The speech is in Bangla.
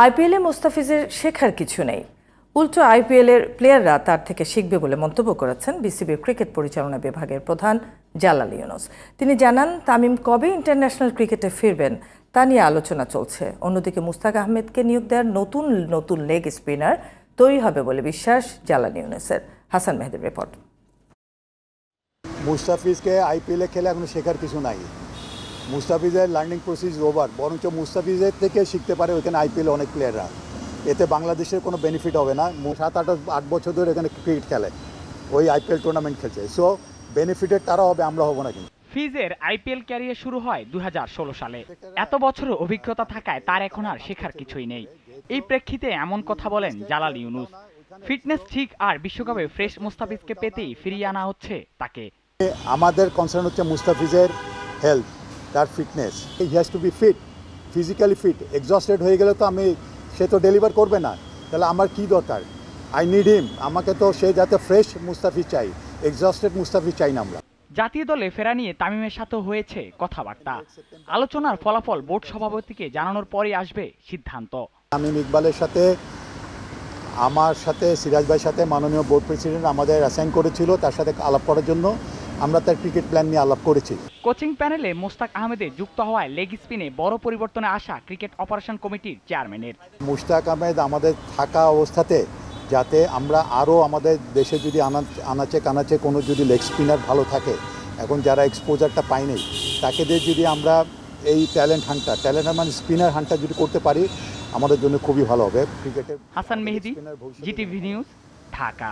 আইপিএলে মুস্তাফিজের শেখার কিছু নেই, উল্টো আইপিএলের প্লেয়াররা তার থেকে শিখবে বলে মন্তব্য করেছেন বিসিবির ক্রিকেট পরিচালনা বিভাগের প্রধান জালাল ইউনুস। তিনি জানান, তামিম কবে ইন্টারন্যাশনাল ক্রিকেটে ফিরবেন তা নিয়ে আলোচনা চলছে। অন্যদিকে মুস্তাক আহমেদকে নিয়োগ দেওয়ার নতুন নতুন লেগ স্পিনার তৈরি হবে বলে বিশ্বাস জালাল ইউনুসের। হাসান মেহেদির রিপোর্ট। মুস্তাফিজকে আইপিএলে খেলে এখন শেখার কিছু নাই। মুস্তাফিজের লার্নিং প্রসেস ওভার, বরঞ্চ মুস্তাফিজের থেকে শিখতে পারে ওইখানে আইপিএলে অনেক প্লেয়াররা। এতে বাংলাদেশের কোনো বেনিফিট হবে না। 7-8 বছর ধরে এখানে ক্রিকেট খেলে, ওই আইপিএল টুর্নামেন্ট খেলছে। সো বেনিফিটেড তারা হবে, আমরা হব না। কিন্তু ফিজের আইপিএল ক্যারিয়ার শুরু হয় 2016 সালে। এত বছরের অভিজ্ঞতা থাকায় তার এখন আর শেখার কিছুই নেই। এই প্রেক্ষিতে এমন কথা বলেন জালাল ইউনুস। ফিটনেস ঠিক আর বিশ্বকাপে ফ্রেশ মুস্তাফিজকে পেতেই ফিরিয়ে আনা হচ্ছে তাকে। আমাদের কনসার্ন হচ্ছে মুস্তাফিজের হেলথ, তার fitness. He has to be fit, physically fit. Exhausted হয়ে গেলে তো সে তো ডেলিভার করবে না। তাহলে আমার কি দরকার? আই নিড হিম। আমাকে তো সে যাতে ফ্রেশ মুস্তাফিজ চাই, এক্সস্টেড মুস্তাফিজ চাই না আমরা। জাতীয় দলে ফেরা নিয়ে তামিমের সাথে হয়েছে কথাবার্তা। আলোচনার ফলাফল বোর্ড সভাপতিকে জানানোর পরই আসবে সিদ্ধান্ত। তামিম ইকবালের সাথে, আমার সাথে, সিরাজ ভাইয়ের সাথে মাননীয় বোর্ড প্রেসিডেন্ট আমাদের অ্যাসাইন করেছিল তার সাথে আলাপ করার জন্য। আমরা তার ক্রিকেট প্ল্যান নিয়ে আলাপ করেছি। কোচিং প্যানেলে মুস্তাক আহমেদের যুক্ত হওয়ায় লেগ স্পিনে বড় পরিবর্তনে আসা ক্রিকেট অপারেশন কমিটির চেয়ারম্যানের। মুস্তাক আহমেদ আমাদের থাকা অবস্থাতে যাতে আমরা আরও আমাদের দেশে যদি আনাচে কানাচে কোনো যদি লেগ স্পিনার ভালো থাকে, এখন যারা এক্সপোজারটা পায়নি তাকে দিয়ে যদি আমরা এই ট্যালেন্ট মানে স্পিনার হান্টটা যদি করতে পারি, আমাদের জন্য খুবই ভালো হবে ক্রিকেটের। হাসান মেহেদি, জিটিভি নিউজ, ঢাকা।